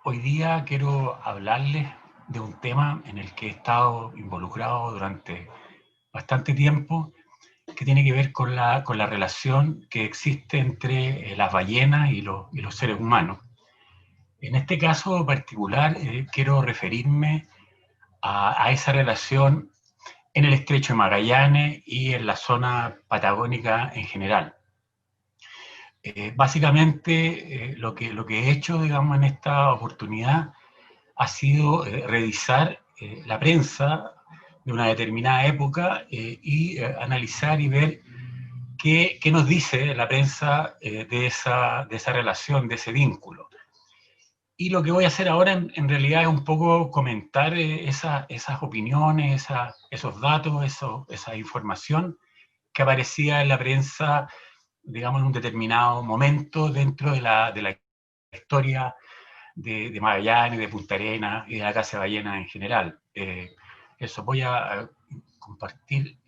Hoy día quiero hablarles de un tema en el que he estado involucrado durante bastante tiempo, que tiene que ver con la relación que existe entre las ballenas y los seres humanos. En este caso particular, quiero referirme a esa relación en el Estrecho de Magallanes y en la zona patagónica en general. Básicamente, lo que he hecho, digamos, en esta oportunidad ha sido revisar la prensa de una determinada época y analizar y ver qué nos dice la prensa de esa relación, de ese vínculo. Y lo que voy a hacer ahora en realidad es un poco comentar esas opiniones, esos datos, esa información que aparecía en la prensa, digamos, en un determinado momento dentro de la historia de Magallanes, de Punta Arenas y de la Casa de Ballena en general. Eso, voy a compartir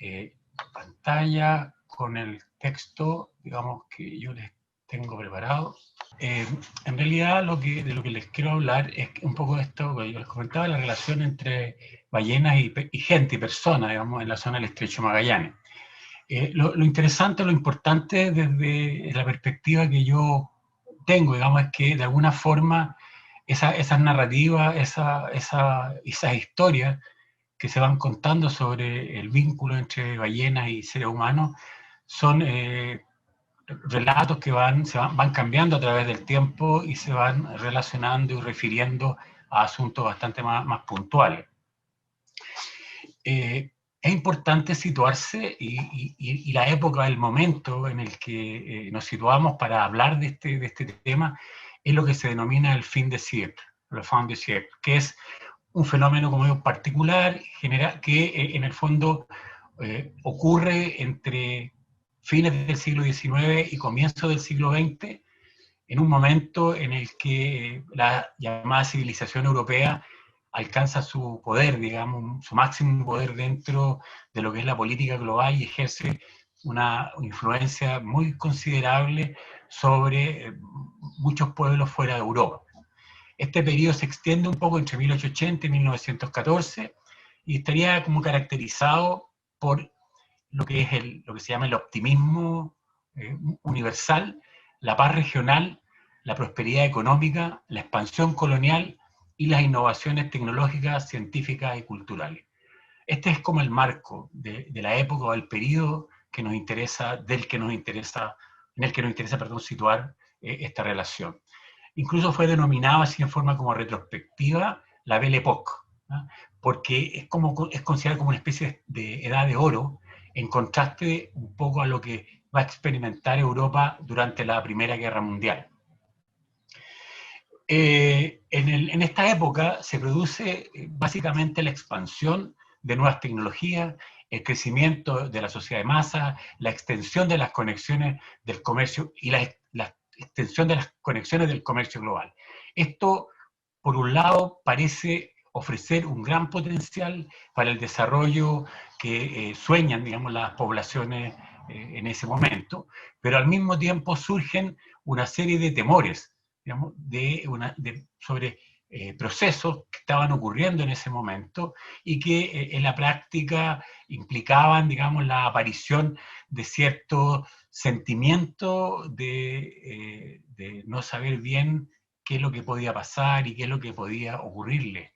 pantalla con el texto, digamos, que yo les tengo preparado. En realidad, de lo que les quiero hablar es un poco de esto que yo les comentaba, la relación entre ballenas y gente y personas, digamos, en la zona del Estrecho de Magallanes. Lo interesante, lo importante desde la perspectiva que yo tengo, digamos, es que de alguna forma esas narrativas, esas historias que se van contando sobre el vínculo entre ballenas y seres humanos son relatos que van cambiando a través del tiempo y se van relacionando y refiriendo a asuntos bastante más puntuales. Es importante situarse y la época, el momento en el que nos situamos para hablar de este tema es lo que se denomina el fin de siècle, le fin de siècle, que es un fenómeno como digo, particular que en el fondo ocurre entre fines del siglo XIX y comienzos del siglo XX, en un momento en el que la llamada civilización europea alcanza su poder, digamos, su máximo poder dentro de lo que es la política global y ejerce una influencia muy considerable sobre muchos pueblos fuera de Europa. Este periodo se extiende un poco entre 1880 y 1914 y estaría como caracterizado por lo que lo que se llama el optimismo universal, la paz regional, la prosperidad económica, la expansión colonial y las innovaciones tecnológicas, científicas y culturales. Este es como el marco de la época o el periodo que nos interesa, en el que nos interesa, perdón, situar esta relación. Incluso fue denominado así en forma como retrospectiva la Belle Époque, ¿no? Porque es considerado como una especie de edad de oro, en contraste un poco a lo que va a experimentar Europa durante la Primera Guerra Mundial. En esta época se produce básicamente la expansión de nuevas tecnologías, el crecimiento de la sociedad de masa, la extensión de las conexiones del comercio y la extensión de las conexiones del comercio global. Esto, por un lado, parece ofrecer un gran potencial para el desarrollo que sueñan, digamos, las poblaciones en ese momento, pero al mismo tiempo surgen una serie de temores, digamos, sobre procesos que estaban ocurriendo en ese momento y que en la práctica implicaban, digamos, la aparición de cierto sentimiento de no saber bien qué es lo que podía pasar y qué es lo que podía ocurrirle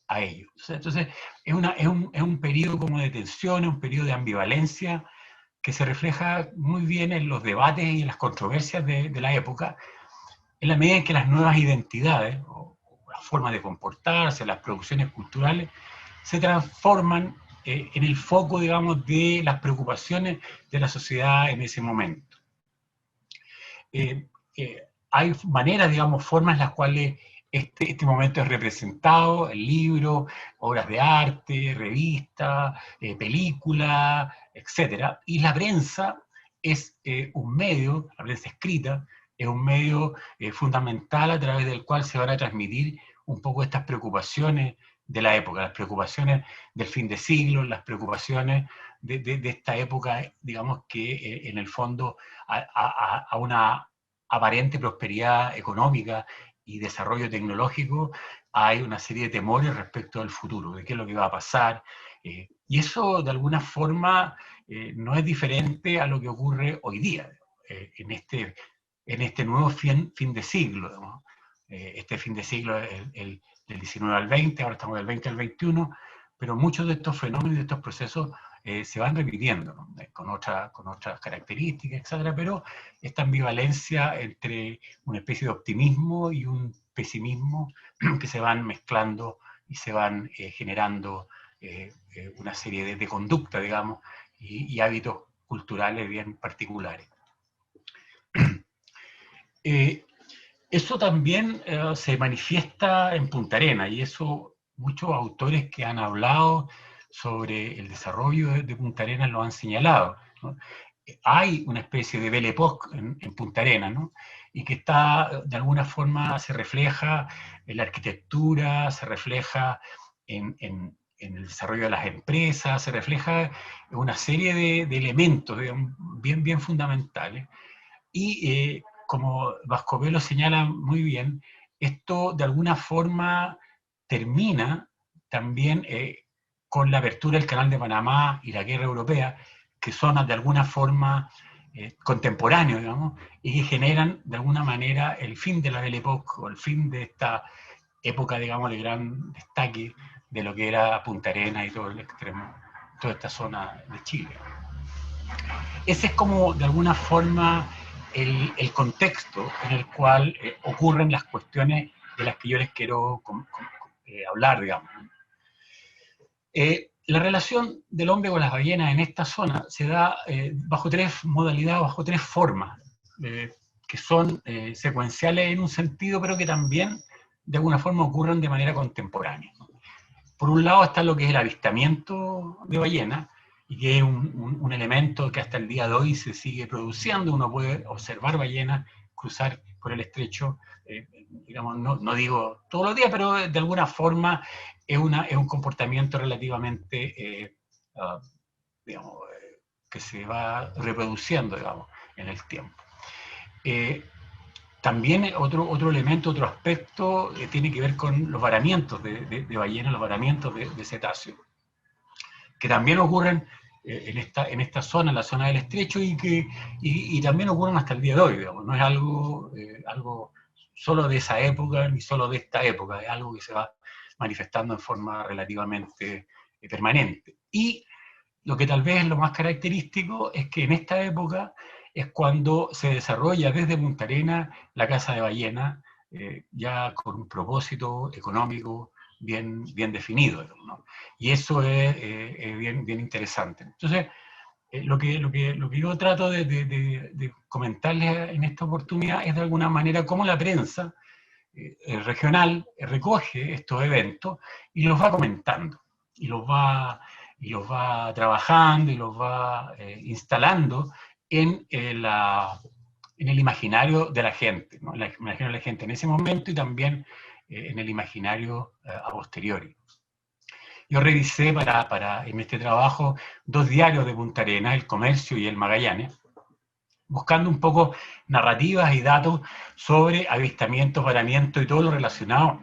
a ellos. Entonces, es un periodo como de tensión, es un periodo de ambivalencia que se refleja muy bien en los debates y en las controversias de la época, en la medida en que las nuevas identidades, o las formas de comportarse, las producciones culturales, se transforman en el foco, digamos, de las preocupaciones de la sociedad en ese momento. Hay maneras, digamos, formas en las cuales este momento es representado, el libro, obras de arte, revistas, películas, etc. Y la prensa es un medio, la prensa escrita, es un medio fundamental a través del cual se van a transmitir un poco estas preocupaciones de la época, las preocupaciones del fin de siglo, las preocupaciones de esta época, digamos que en el fondo a una aparente prosperidad económica y desarrollo tecnológico, hay una serie de temores respecto al futuro, de qué es lo que va a pasar. Y eso, de alguna forma, no es diferente a lo que ocurre hoy día, en este nuevo fin de siglo, ¿no? Este fin de siglo es del 19 al 20, ahora estamos del 20 al 21, pero muchos de estos fenómenos y de estos procesos se van repitiendo, ¿no? con otras características, etcétera, pero esta ambivalencia entre una especie de optimismo y un pesimismo que se van mezclando y se van generando una serie de conductas, digamos, y hábitos culturales bien particulares. Eso también se manifiesta en Punta Arenas, y eso muchos autores que han hablado sobre el desarrollo de Punta Arenas lo han señalado, ¿no? Hay una especie de Belle Époque en Punta Arenas, ¿no? Y que está, de alguna forma, se refleja en la arquitectura, se refleja en el desarrollo de las empresas, se refleja en una serie de elementos, digamos, bien fundamentales. Y como Bascobé lo señala muy bien, esto de alguna forma termina también con la apertura del Canal de Panamá y la guerra europea, que son de alguna forma contemporáneos, digamos, y que generan de alguna manera el fin de la Belle Époque, o el fin de esta época, digamos, de gran destaque de lo que era Punta Arenas y todo el extremo, toda esta zona de Chile. Ese es como, de alguna forma, el contexto en el cual ocurren las cuestiones de las que yo les quiero hablar, digamos. La relación del hombre con las ballenas en esta zona se da bajo tres modalidades, bajo tres formas, que son secuenciales en un sentido, pero que también de alguna forma ocurren de manera contemporánea. Por un lado está lo que es el avistamiento de ballenas, y que es un elemento que hasta el día de hoy se sigue produciendo. Uno puede observar ballenas cruzar por el estrecho, digamos, no digo todos los días, pero de alguna forma es un comportamiento relativamente, digamos, que se va reproduciendo, digamos, en el tiempo. También otro elemento, otro aspecto, tiene que ver con los varamientos de ballenas, los varamientos de cetáceos, que también ocurren en esta zona, en la zona del estrecho, y también ocurren hasta el día de hoy, digamos. No es algo solo de esa época, ni solo de esta época, es algo que se va manifestando en forma relativamente permanente. Y lo que tal vez es lo más característico es que en esta época es cuando se desarrolla desde Punta Arenas la caza de ballena, ya con un propósito económico bien definido, ¿no? Y eso es bien interesante. Entonces, lo que yo trato de comentarles en esta oportunidad es de alguna manera cómo la prensa regional recoge estos eventos y los va comentando, y los va trabajando y los va instalando en el imaginario de la gente, ¿no? En el imaginario de la gente en ese momento, y también en el imaginario a posteriori. Yo revisé en este trabajo 2 diarios de Punta Arenas, El Comercio y El Magallanes, buscando un poco narrativas y datos sobre avistamientos, varamientos y todo lo relacionado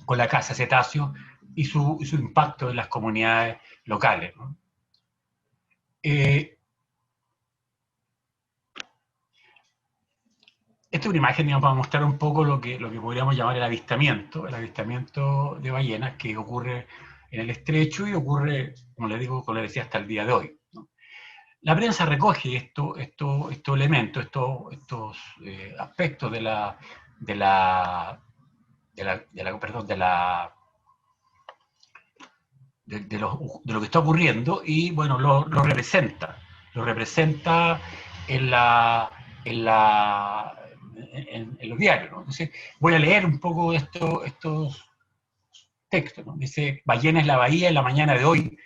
con la caza de cetáceos y su impacto en las comunidades locales, ¿no? Esta es una imagen, digamos, para mostrar un poco lo que podríamos llamar el avistamiento de ballenas, que ocurre en el estrecho y ocurre, como les digo, como les decía, hasta el día de hoy, ¿no? La prensa recoge estos elementos, estos aspectos de lo que está ocurriendo, y bueno, lo representa en los diarios, ¿no? Entonces, voy a leer un poco estos textos, ¿no? Dice: ballena en la bahía en la mañana de hoy.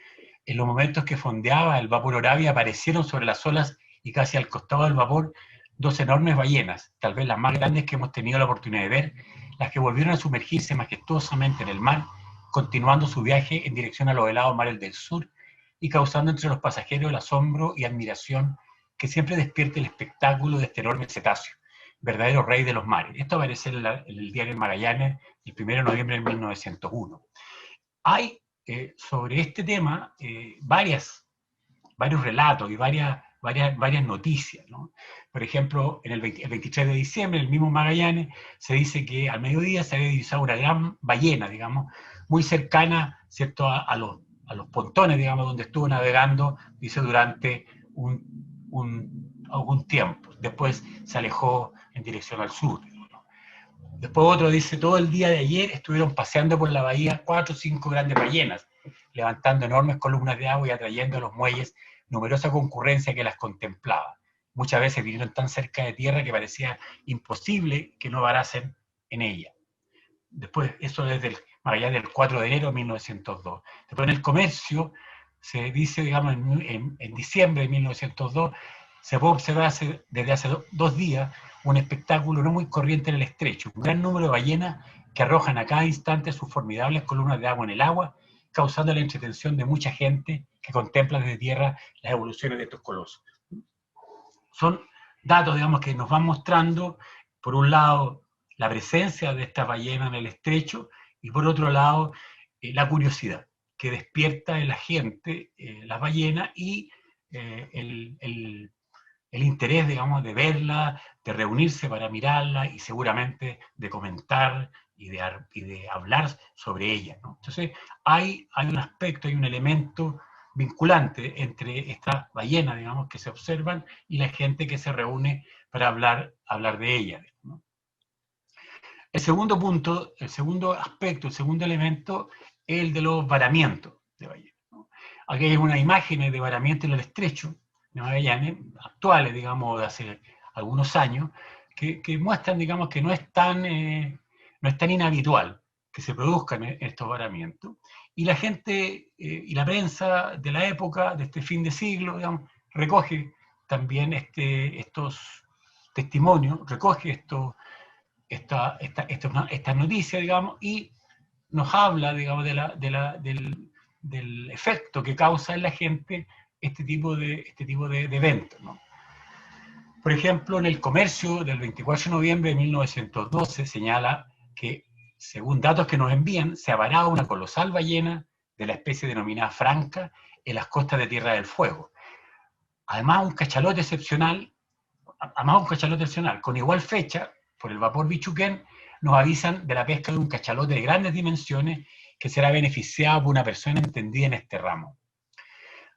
En los momentos que fondeaba el vapor Orabia, aparecieron sobre las olas y casi al costado del vapor 2 enormes ballenas, tal vez las más grandes que hemos tenido la oportunidad de ver, las que volvieron a sumergirse majestuosamente en el mar, continuando su viaje en dirección a los helados mares del sur y causando entre los pasajeros el asombro y admiración que siempre despierta el espectáculo de este enorme cetáceo, verdadero rey de los mares. Esto aparece en el diario Magallanes el 1 de noviembre de 1901. Hay sobre este tema varios relatos y varias noticias, ¿no? Por ejemplo, el 23 de diciembre, el mismo Magallanes, se dice que al mediodía se había divisado una gran ballena, digamos, muy cercana, ¿cierto?, a los pontones, digamos, donde estuvo navegando, dice, durante algún tiempo. Después se alejó en dirección al sur. Después otro dice, todo el día de ayer estuvieron paseando por la bahía 4 o 5 grandes ballenas, levantando enormes columnas de agua y atrayendo a los muelles numerosa concurrencia que las contemplaba. Muchas veces vinieron tan cerca de tierra que parecía imposible que no varasen en ella. Después, eso desde el Magallanes del 4 de enero de 1902. Después en el Comercio se dice, digamos, en diciembre de 1902, se puede observar desde hace 2 días un espectáculo no muy corriente en el estrecho, un gran número de ballenas que arrojan a cada instante sus formidables columnas de agua en el agua, causando la entretención de mucha gente que contempla desde tierra las evoluciones de estos colosos. Son datos, digamos, que nos van mostrando, por un lado, la presencia de estas ballenas en el estrecho, y por otro lado, la curiosidad que despierta en la gente las ballenas y el interés, digamos, de verla, de reunirse para mirarla y seguramente de comentar y de hablar sobre ella, ¿no? Entonces, hay un aspecto, hay un elemento vinculante entre estas ballenas, digamos, que se observan y la gente que se reúne para hablar de ellas, ¿no? El segundo punto, el segundo aspecto, el segundo elemento es el de los varamientos de ballenas, ¿no? Aquí hay unas imágenes de varamiento en el estrecho de Magallanes, actuales, digamos, de hace algunos años, que muestran, digamos, que no es tan inhabitual que se produzcan estos varamientos. Y la gente y la prensa de la época, de este fin de siglo, digamos, recoge también estos testimonios, recoge estas noticias, digamos, y nos habla, digamos, del efecto que causa en la gente este tipo de eventos, ¿no? Por ejemplo, en el Comercio del 24 de noviembre de 1912 señala que, según datos que nos envían, se ha varado una colosal ballena de la especie denominada franca en las costas de Tierra del Fuego. Además, un cachalote excepcional, con igual fecha, por el vapor Bichuquén, nos avisan de la pesca de un cachalote de grandes dimensiones que será beneficiado por una persona entendida en este ramo.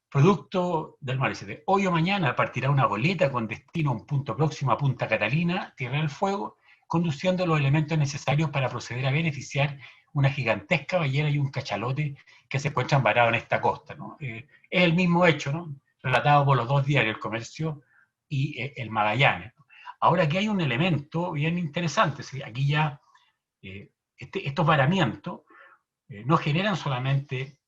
Producto del mar, de hoy o mañana partirá una goleta con destino a un punto próximo a Punta Catalina, Tierra del Fuego, conduciendo los elementos necesarios para proceder a beneficiar una gigantesca ballena y un cachalote que se encuentran varados en esta costa, ¿no? Es el mismo hecho, ¿no?, relatado por los dos diarios, El Comercio y el Magallanes. Ahora aquí hay un elemento bien interesante, ¿sí? Aquí ya estos varamientos no generan solamente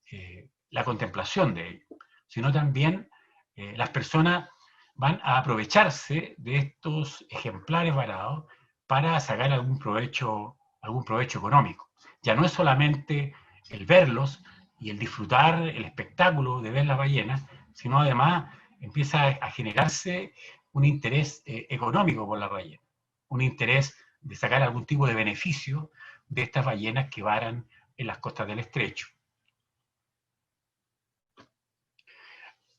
la contemplación de ellos, sino también las personas van a aprovecharse de estos ejemplares varados para sacar algún provecho económico. Ya no es solamente el verlos y el disfrutar el espectáculo de ver las ballenas, sino además empieza a generarse un interés económico por las ballenas, un interés de sacar algún tipo de beneficio de estas ballenas que varan en las costas del estrecho.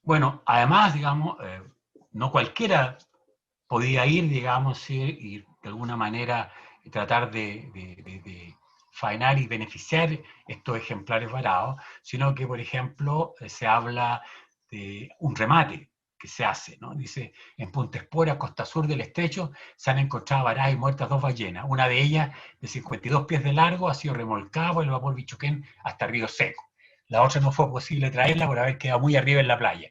Bueno, además, digamos, no cualquiera podía ir, digamos, y de alguna manera tratar de faenar y beneficiar estos ejemplares varados, sino que, por ejemplo, se habla de un remate que se hace, ¿no? Dice, en Punta Espora, costa sur del estrecho, se han encontrado varadas y muertas 2 ballenas. Una de ellas, de 52 pies de largo, ha sido remolcada por el vapor Bichuquén hasta Río Seco. La otra no fue posible traerla por haber quedado muy arriba en la playa.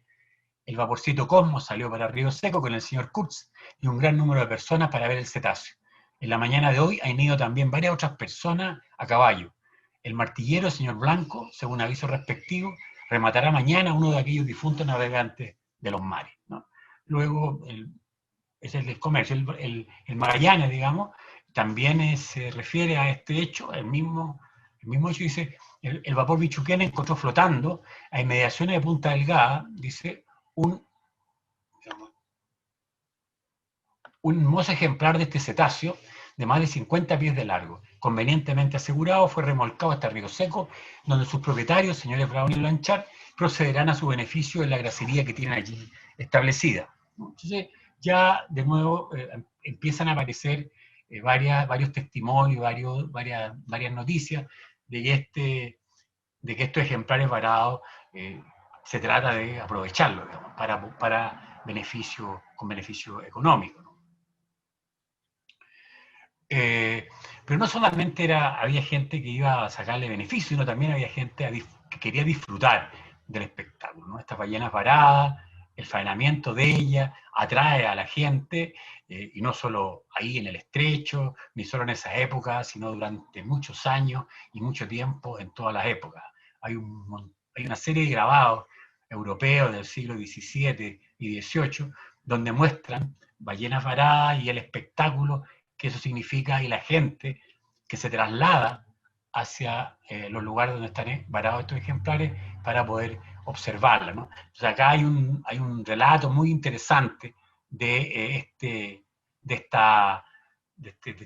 El vaporcito Cosmos salió para Río Seco con el señor Kurtz y un gran número de personas para ver el cetáceo. En la mañana de hoy han ido también varias otras personas a caballo. El martillero, el señor Blanco, según aviso respectivo, rematará mañana uno de aquellos difuntos navegantes de los mares, ¿no? Luego, ese es el Comercio. El Magallanes, digamos, también se refiere a este hecho, el mismo hecho dice, el vapor Bichuquén encontró flotando a inmediaciones de Punta Delgada, dice, un hermoso ejemplar de este cetáceo de más de 50 pies de largo, convenientemente asegurado, fue remolcado hasta Río Seco, donde sus propietarios, señores Brown y Blanchard, procederán a su beneficio en la gracería que tienen allí establecida. Entonces, ya de nuevo empiezan a aparecer varios testimonios, varias noticias de que estos ejemplares varados se trata de aprovecharlos, digamos, con beneficio económico, ¿no? Pero no solamente había gente que iba a sacarle beneficio, sino también había gente que quería disfrutar del espectáculo, ¿no? Estas ballenas varadas, el faenamiento de ellas, atrae a la gente, y no solo ahí en el estrecho, ni solo en esa época, sino durante muchos años y mucho tiempo en todas las épocas. Hay una serie de grabados europeos del siglo XVII y XVIII donde muestran ballenas varadas y el espectáculo que eso significa, y la gente que se traslada hacia los lugares donde están varados estos ejemplares para poder observarla, ¿no? Entonces acá hay un relato muy interesante de este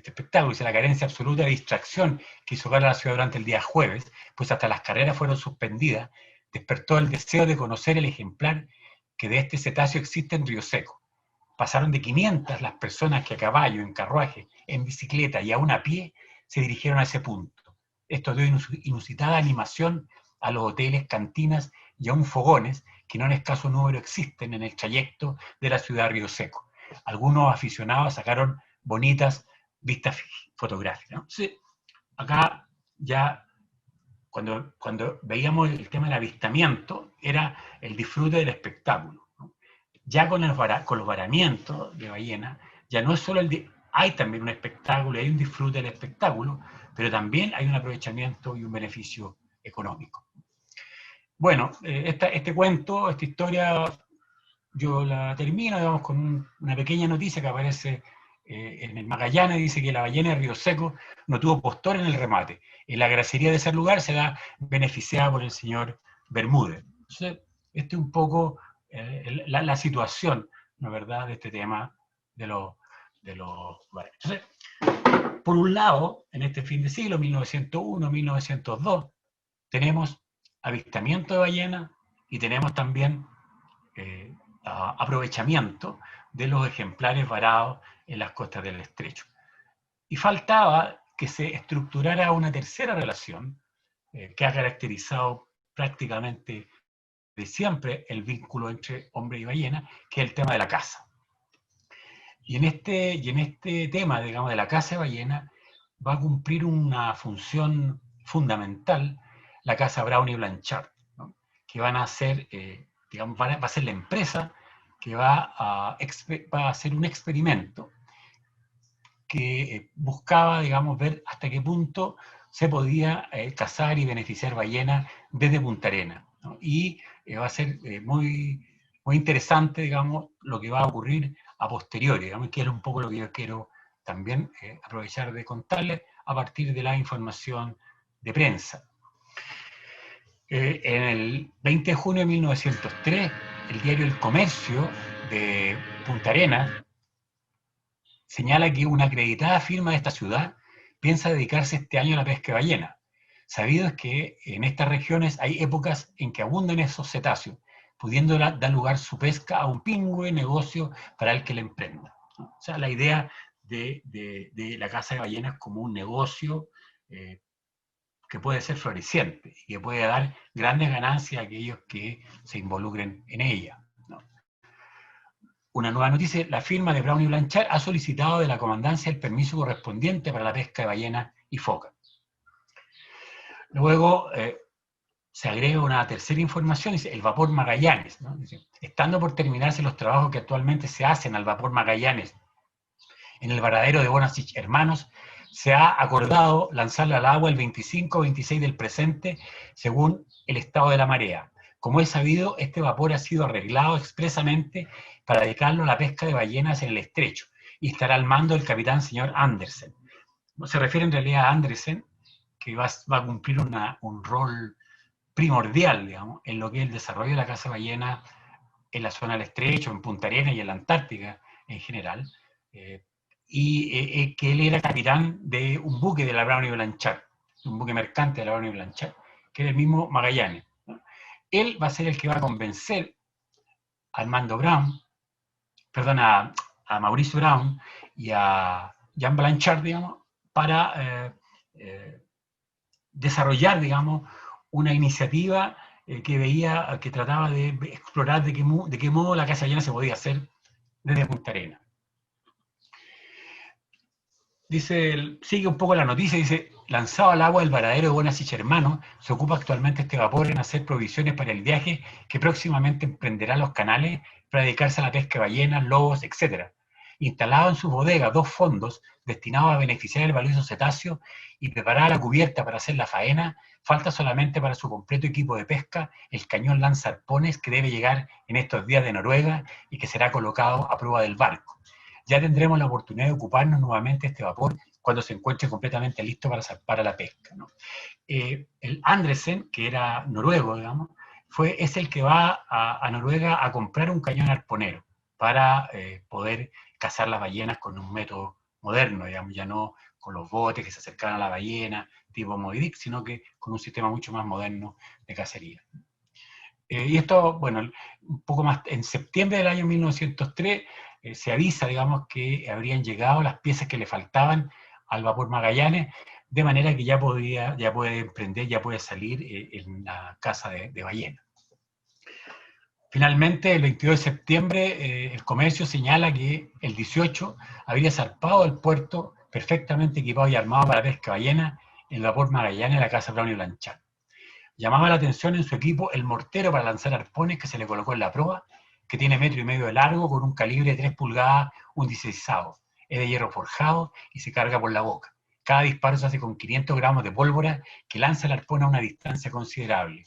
espectáculo, dice la carencia absoluta de distracción que hizo a la ciudad durante el día jueves, pues hasta las carreras fueron suspendidas, despertó el deseo de conocer el ejemplar que de este cetáceo existe en Río Seco. Pasaron de 500 las personas que a caballo, en carruaje, en bicicleta y aún a pie se dirigieron a ese punto. Esto dio inusitada animación a los hoteles, cantinas y aún fogones que no en escaso número existen en el trayecto de la ciudad de Río Seco. Algunos aficionados sacaron bonitas vistas fotográficas, ¿no? Sí, acá ya cuando veíamos el tema del avistamiento, era el disfrute del espectáculo, ¿no? Ya con los varamientos de ballena, ya no es solo hay también un espectáculo, hay un disfrute del espectáculo, pero también hay un aprovechamiento y un beneficio económico. Bueno, este cuento, esta historia, yo la termino, digamos, con una pequeña noticia que aparece en el Magallanes, dice que la ballena de Río Seco no tuvo postor en el remate. En la gracería de ese lugar será beneficiada por el señor Bermúdez. Entonces, este es un poco la situación, ¿no es verdad?, de este tema de los ballenas. Entonces, por un lado, en este fin de siglo, 1901, 1902, tenemos avistamiento de ballenas y tenemos también aprovechamiento de los ejemplares varados en las costas del estrecho. Y faltaba que se estructurara una tercera relación que ha caracterizado prácticamente de siempre el vínculo entre hombre y ballena, que es el tema de la caza. Y en este tema, digamos, de la caza de ballena, va a cumplir una función fundamental la casa Brown y Blanchard, ¿no? Que van a ser, digamos, va a ser la empresa que va a hacer un experimento que buscaba, digamos, ver hasta qué punto se podía cazar y beneficiar ballenas desde Punta Arenas, ¿no? Y va a ser muy interesante, digamos, lo que va a ocurrir a posteriori, digamos, que es un poco lo que yo quiero también aprovechar de contarles a partir de la información de prensa. En el 20 de junio de 1903, el diario El Comercio de Punta Arenas señala que una acreditada firma de esta ciudad piensa dedicarse este año a la pesca de ballena. Sabido es que en estas regiones hay épocas en que abundan esos cetáceos, pudiendo dar lugar su pesca a un pingüe negocio para el que le emprenda. O sea, la idea de la caza de ballenas como un negocio que puede ser floreciente y que puede dar grandes ganancias a aquellos que se involucren en ella, ¿no? Una nueva noticia: la firma de Brown y Blanchard ha solicitado de la comandancia el permiso correspondiente para la pesca de ballenas y foca. Luego se agrega una tercera información, dice el vapor Magallanes, ¿no? Dice, estando por terminarse los trabajos que actualmente se hacen al vapor Magallanes en el varadero de Bonasich Hermanos, se ha acordado lanzarla al agua el 25 o 26 del presente, según el estado de la marea. Como es sabido, este vapor ha sido arreglado expresamente para dedicarlo a la pesca de ballenas en el estrecho y estará al mando del capitán señor Andersen. Se refiere en realidad a Andersen, que va a cumplir un rol primordial, digamos, en lo que es el desarrollo de la caza de ballena en la zona del estrecho, en Punta Arenas y en la Antártica en general, que él era capitán de un buque de la Brown y Blanchard, un buque mercante de la Brown y Blanchard, que era el mismo Magallanes, ¿no? Él va a ser el que va a convencer a Armando Brown, perdón, a Mauricio Brown y a Jean Blanchard, digamos, para desarrollar, digamos, una iniciativa que trataba de explorar de qué modo la caza ballena se podía hacer desde Punta Arenas. Dice, sigue un poco la noticia, dice, lanzado al agua el varadero de Buenas y Hermanos, se ocupa actualmente este vapor en hacer provisiones para el viaje que próximamente emprenderá los canales para dedicarse a la pesca de ballenas, lobos, etc. Instalado en sus bodegas 2 fondos destinados a beneficiar el valioso cetáceo y preparar la cubierta para hacer la faena, falta solamente para su completo equipo de pesca el cañón lanzarpones que debe llegar en estos días de Noruega y que será colocado a prueba del barco. Ya tendremos la oportunidad de ocuparnos nuevamente de este vapor cuando se encuentre completamente listo para la pesca, ¿no? El Andresen, que era noruego, digamos, es el que va a Noruega a comprar un cañón arponero para poder cazar las ballenas con un método moderno, digamos, ya no con los botes que se acercan a la ballena, tipo Moby Dick, sino que con un sistema mucho más moderno de cacería. Y esto, bueno, un poco más, en septiembre del año 1903 se avisa, digamos, que habrían llegado las piezas que le faltaban al vapor Magallanes, de manera que ya puede emprender, ya puede salir en la caza de ballena. Finalmente, el 22 de septiembre, el comercio señala que el 18 habría zarpado del puerto perfectamente equipado y armado para pesca ballena el vapor Magallanes de la casa Brown y Blanchard. Llamaba la atención en su equipo el mortero para lanzar arpones que se le colocó en la proa, que tiene 1,5 metros de largo con un calibre de 3 pulgadas, un 16avo. Es de hierro forjado y se carga por la boca. Cada disparo se hace con 500 gramos de pólvora que lanza el arpón a una distancia considerable.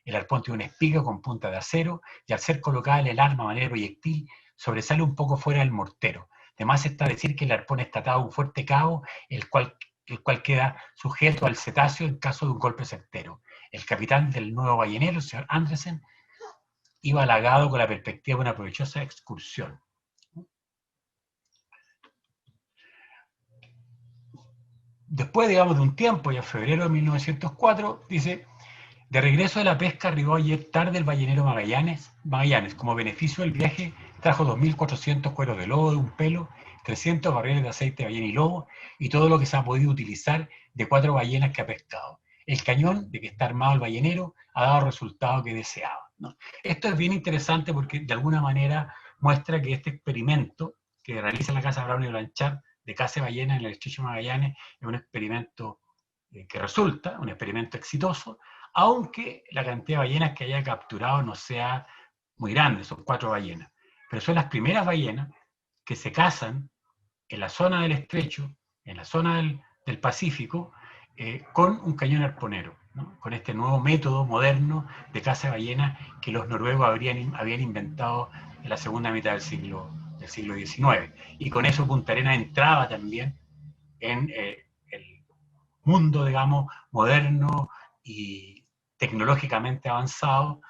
El arpón tiene una espiga con punta de acero y al ser colocada en el arma a manera de proyectil, sobresale un poco fuera del mortero. Además está decir que el arpón está atado a un fuerte cabo, el cual queda sujeto al cetáceo en caso de un golpe certero. El capitán del nuevo ballenero, el señor Andresen, iba halagado con la perspectiva de una provechosa excursión. Después, digamos, de un tiempo, ya en febrero de 1904, dice, de regreso de la pesca arribó ayer tarde el ballenero Magallanes. Como beneficio del viaje, trajo 2.400 cueros de lobo de un pelo, 300 barriles de aceite de ballena y lobo, y todo lo que se ha podido utilizar de 4 ballenas que ha pescado. El cañón de que está armado el ballenero ha dado el resultado que deseaba, ¿no? Esto es bien interesante porque de alguna manera muestra que este experimento que realiza la Casa Brown y Blanchard de caza de ballenas en el estrecho Magallanes es un experimento que resulta, un experimento exitoso, aunque la cantidad de ballenas que haya capturado no sea muy grande, son 4 ballenas. Pero son las primeras ballenas que se cazan en la zona del estrecho, en la zona del Pacífico, con un cañón arponero, ¿no? Con este nuevo método moderno de caza de ballenas que los noruegos habían inventado en la segunda mitad del siglo XIX. Y con eso Punta Arenas entraba también en el mundo, digamos, moderno y tecnológicamente avanzado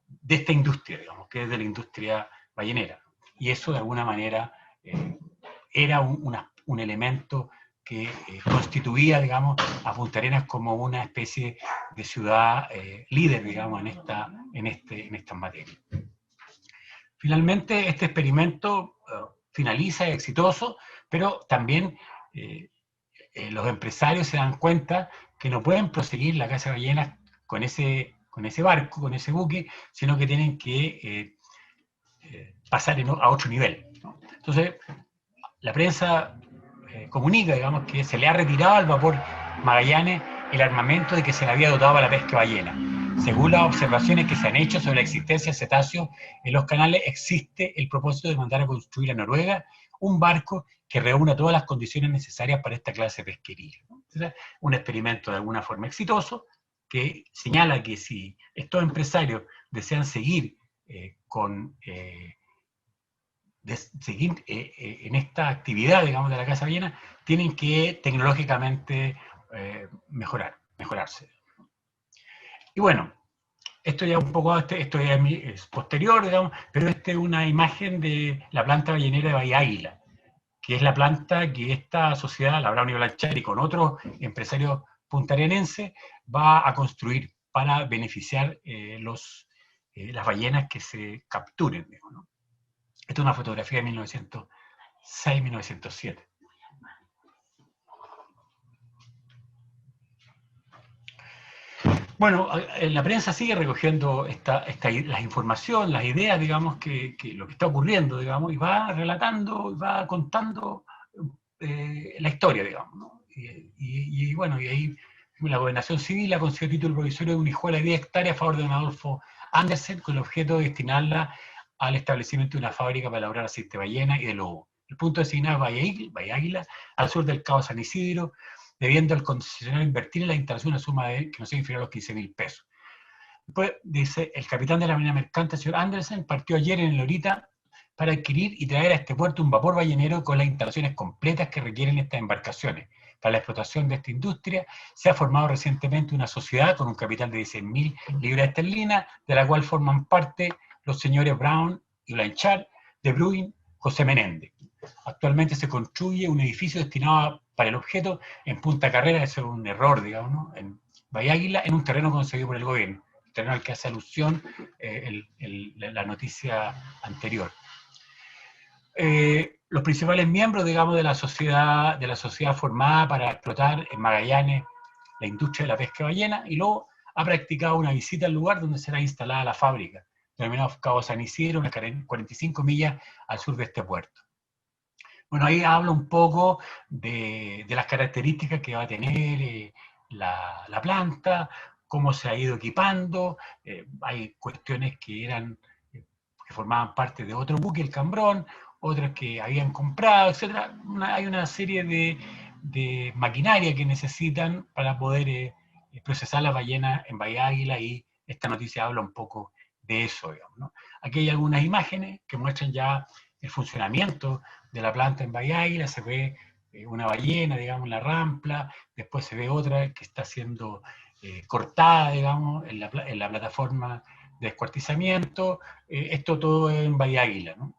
de esta industria, digamos, que es de la industria ballenera. Y eso de alguna manera era un elemento que constituía, digamos, a Punta Arenas como una especie de ciudad líder, digamos, en estas materias. Finalmente, este experimento finaliza exitoso, pero también los empresarios se dan cuenta que no pueden proseguir la caza de ballenas con ese barco, con ese buque, sino que tienen que pasar a otro nivel, ¿no? Entonces, la prensa comunica, digamos, que se le ha retirado al vapor Magallanes el armamento de que se le había dotado para la pesca de ballena. Según las observaciones que se han hecho sobre la existencia de cetáceos en los canales, existe el propósito de mandar a construir a Noruega un barco que reúna todas las condiciones necesarias para esta clase de pesquería. Entonces, un experimento de alguna forma exitoso que señala que si estos empresarios desean seguir en esta actividad, digamos, de la caza ballena, tienen que tecnológicamente mejorarse. Y bueno, esto ya un poco, esto ya es posterior, digamos, pero esta es una imagen de la planta ballenera de Bahía Águila, que es la planta que esta sociedad, la Brown y Blanchard, y con otros empresarios puntarenenses, va a construir para beneficiar las ballenas que se capturen, digamos, ¿no? Esta es una fotografía de 1906-1907. Bueno, la prensa sigue recogiendo las informaciones, las ideas, digamos, que lo que está ocurriendo, digamos, y va relatando, va contando la historia, digamos, ¿no? Y bueno, y ahí la Gobernación Civil ha concedido título provisorio de una hijuela de 10 hectáreas a favor de don Adolfo Andersen, con el objeto de destinarla al establecimiento de una fábrica para elaborar aceite de ballena y de lobo. El punto designado es Valle Águila, al sur del Cabo San Isidro, debiendo el concesionario invertir en la instalación una suma que no sea inferior a los 15.000 pesos. Después dice, el capitán de la marina mercante, el señor Andersen, partió ayer en el Lorita para adquirir y traer a este puerto un vapor ballenero con las instalaciones completas que requieren estas embarcaciones. Para la explotación de esta industria se ha formado recientemente una sociedad con un capital de 16.000 libras esterlinas, de la cual forman parte los señores Brown y Blanchard, de Bruin, José Menéndez. Actualmente se construye un edificio destinado para el objeto en Punta Carrera, eso es un error, digamos, ¿no? En Valle Águila, en un terreno concedido por el gobierno, el terreno al que hace alusión la noticia anterior. Los principales miembros, digamos, de la sociedad formada para explotar en Magallanes la industria de la pesca de ballena, y luego ha practicado una visita al lugar donde será instalada la fábrica, denominado Cabo San Isidro, unas 45 millas al sur de este puerto. Bueno, ahí habla un poco de las características que va a tener la planta, cómo se ha ido equipando. Hay cuestiones que formaban parte de otro buque, el Cambrón, otras que habían comprado, etc. Hay una serie de maquinaria que necesitan para poder procesar la ballena en Bahía Águila, y esta noticia habla un poco de eso, digamos, ¿no? Aquí hay algunas imágenes que muestran ya el funcionamiento de la planta en Bahía Águila. Se ve una ballena, digamos, en la rampla, después se ve otra que está siendo cortada, digamos, en la plataforma de descuartizamiento. Esto todo en Bahía Águila, ¿no?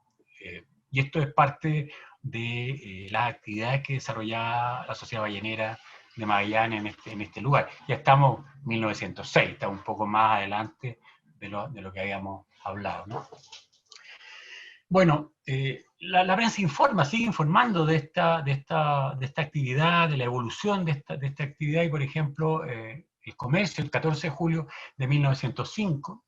Y esto es parte de las actividades que desarrollaba la Sociedad Ballenera de Magallanes en este lugar. Ya estamos en 1906, está un poco más adelante de lo que habíamos hablado, ¿no? Bueno, la prensa sigue informando de esta actividad, de la evolución de esta actividad, y por ejemplo, el Comercio, el 14 de julio de 1905,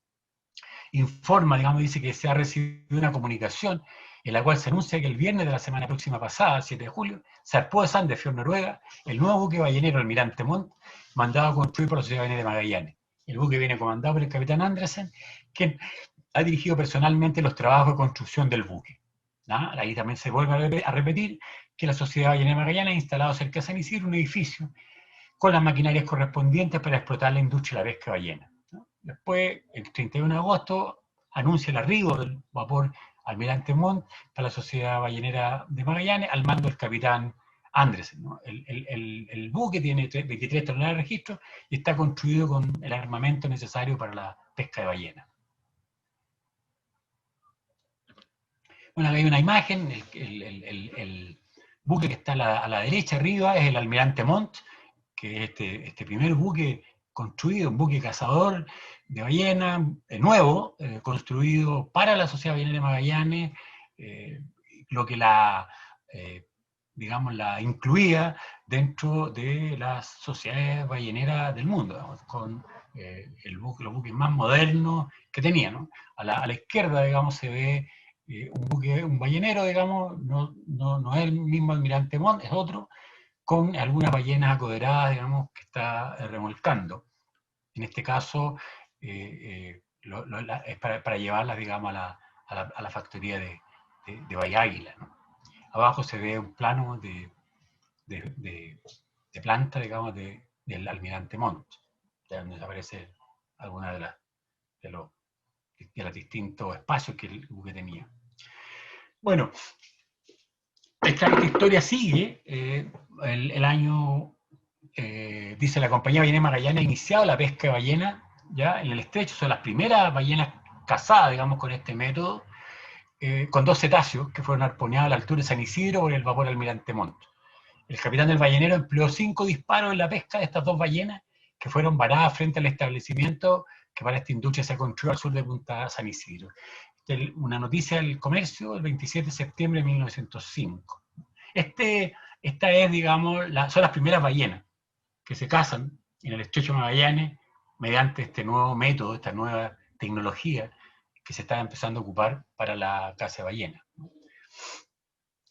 informa, digamos, dice que se ha recibido una comunicación en la cual se anuncia que el viernes de la semana próxima pasada, el 7 de julio, zarpó de Sandefjord, Noruega, el nuevo buque ballenero Almirante Montt, mandado a construir por la Sociedad Ballenera de Magallanes. El buque viene comandado por el capitán Andersen, quien ha dirigido personalmente los trabajos de construcción del buque. ¿No? Ahí también se vuelve a repetir que la Sociedad Ballenera de Magallanes ha instalado cerca de San Isidro un edificio con las maquinarias correspondientes para explotar la industria de la pesca de ballena, ¿no? Después, el 31 de agosto, anuncia el arribo del vapor Almirante Montt para la Sociedad Ballenera de Magallanes al mando del capitán Andersen, ¿no? El buque tiene 23 toneladas de registro y está construido con el armamento necesario para la pesca de ballena. Bueno, hay una imagen, el buque que está a la derecha arriba es el Almirante Montt, que es este primer buque construido, un buque cazador de ballena, nuevo, construido para la Sociedad Ballenera de Magallanes, lo que digamos, la incluía dentro de las sociedades balleneras del mundo, digamos, con los buques más modernos que tenía, ¿no? A la izquierda, digamos, se ve un ballenero, digamos, no es el mismo Almirante Montt, es otro, con algunas ballenas acoderadas, digamos, que está remolcando. En este caso, es para llevarlas, digamos, a la factoría de Bahía Águila, ¿no? Abajo se ve un plano de planta, digamos, del Almirante Montt, donde aparece alguna de los distintos espacios que el buque tenía. Bueno, esta historia sigue. El año, dice, la compañía Ballenera Magallanes ha iniciado la pesca de ballena ya en el estrecho. Son las primeras ballenas cazadas, digamos, con este método. con 2 cetáceos que fueron arponeados a la altura de San Isidro por el vapor Almirante Montt. El capitán del ballenero empleó 5 disparos en la pesca de estas 2 ballenas que fueron varadas frente al establecimiento que para esta industria se construyó al sur de Punta San Isidro. Una noticia del Comercio el 27 de septiembre de 1905. Esta es, digamos, son las primeras ballenas que se cazan en el estrecho de Magallanes mediante este nuevo método, esta nueva tecnología que se está empezando a ocupar para la caza de ballenas.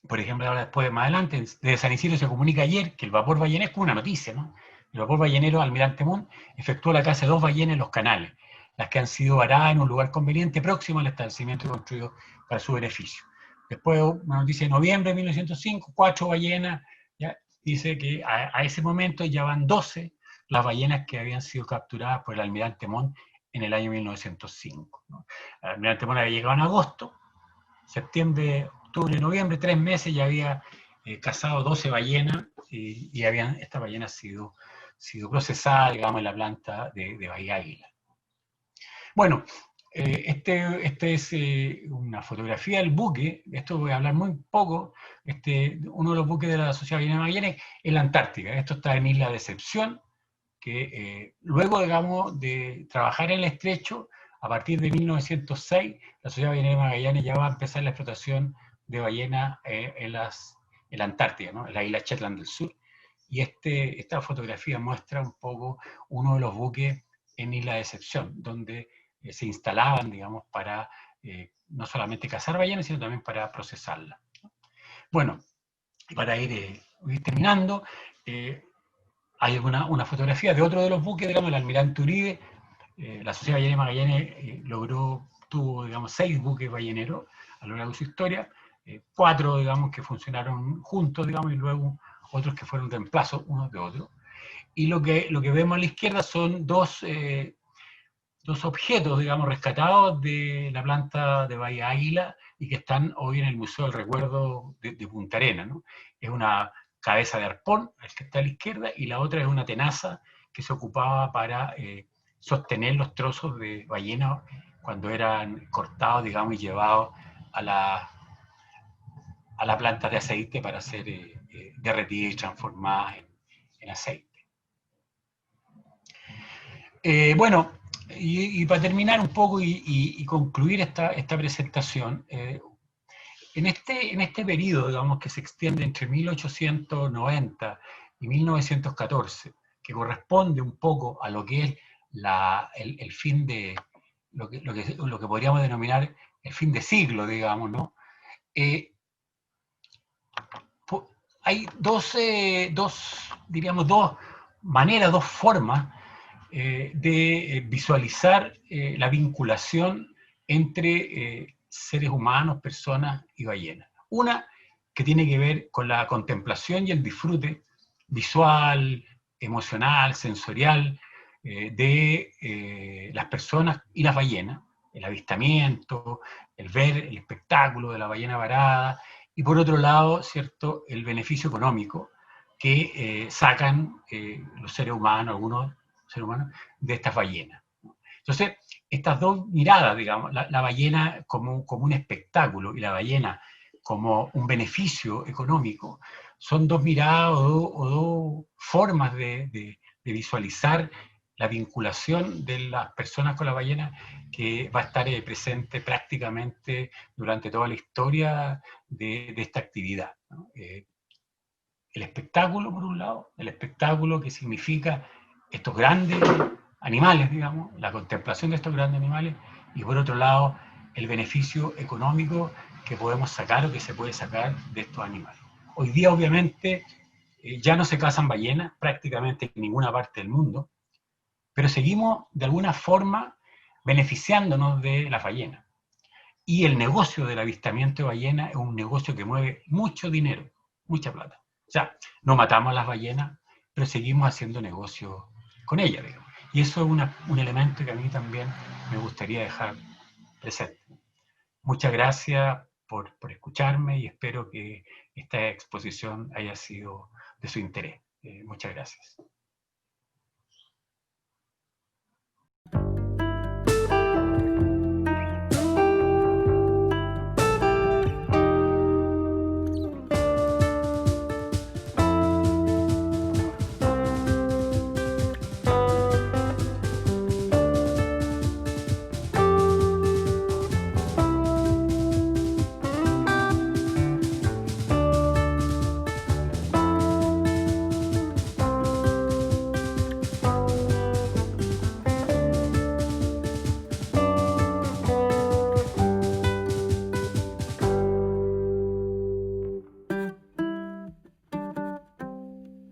Por ejemplo, ahora después, más adelante, desde San Isidro se comunica ayer que el vapor ballenero, es como una noticia, ¿no? El vapor ballenero Almirante Montt efectuó la caza de 2 ballenas en los canales, las que han sido varadas en un lugar conveniente próximo al establecimiento construido para su beneficio. Después, una noticia de noviembre de 1905, 4 ballenas, ¿ya? Dice que a ese momento ya van 12 las ballenas que habían sido capturadas por el Almirante Montt en el año 1905, ¿no? El Almirante Montt había llegado en agosto, septiembre, octubre, noviembre, 3 meses, ya había cazado 12 ballenas y estas ballenas sido procesadas, digamos, en la planta de Bahía Águila. Bueno, este es una fotografía del buque, esto voy a hablar muy poco, uno de los buques de la Sociedad Ballenera de Magallanes es la Antártica, esto está en Isla Decepción, que luego, digamos, de trabajar en el estrecho, a partir de 1906, la Sociedad Ballenera de Magallanes ya va a empezar la explotación de ballenas en la Antártida, ¿no? En la isla Shetland del Sur. Y esta fotografía muestra un poco uno de los buques en Isla Decepción, donde se instalaban, digamos, para no solamente cazar ballenas, sino también para procesarlas. Bueno, para ir terminando, hay una fotografía de otro de los buques, digamos, el Almirante Uribe. La Sociedad Ballenera de Magallanes tuvo, digamos, 6 buques balleneros a lo largo de su historia, 4, digamos, que funcionaron juntos, digamos, y luego otros que fueron reemplazos unos de otros. Y lo que vemos a la izquierda son dos objetos, digamos, rescatados de la planta de Bahía Águila y que están hoy en el Museo del Recuerdo de Punta Arenas, ¿no? Es una cabeza de arpón, el que está a la izquierda, y la otra es una tenaza que se ocupaba para sostener los trozos de ballena cuando eran cortados, digamos, y llevados a la planta de aceite para ser derretidas y transformadas en aceite. Bueno, y para terminar un poco y concluir esta presentación, en este periodo, digamos, que se extiende entre 1890 y 1914, que corresponde un poco a lo que es el fin de, lo que podríamos denominar el fin de siglo, digamos, ¿no? Hay dos maneras, dos formas de visualizar la vinculación entre seres humanos, personas y ballenas. Una que tiene que ver con la contemplación y el disfrute visual, emocional, sensorial de las personas y las ballenas, el avistamiento, el ver el espectáculo de la ballena varada, y por otro lado, ¿cierto?, el beneficio económico que sacan los seres humanos, algunos seres humanos, de estas ballenas. Entonces, estas dos miradas, digamos, la ballena como un espectáculo y la ballena como un beneficio económico, son dos miradas o dos formas de visualizar la vinculación de las personas con la ballena que va a estar presente prácticamente durante toda la historia de esta actividad, ¿no? El espectáculo, por un lado, el espectáculo que significa estos grandes animales, digamos, la contemplación de estos grandes animales, y por otro lado, el beneficio económico que podemos sacar o que se puede sacar de estos animales. Hoy día, obviamente, ya no se cazan ballenas prácticamente en ninguna parte del mundo, pero seguimos de alguna forma beneficiándonos de las ballenas. Y el negocio del avistamiento de ballenas es un negocio que mueve mucho dinero, mucha plata. O sea, no matamos a las ballenas, pero seguimos haciendo negocio con ellas, digamos. Y eso es un elemento que a mí también me gustaría dejar presente. Muchas gracias por escucharme y espero que esta exposición haya sido de su interés. Muchas gracias.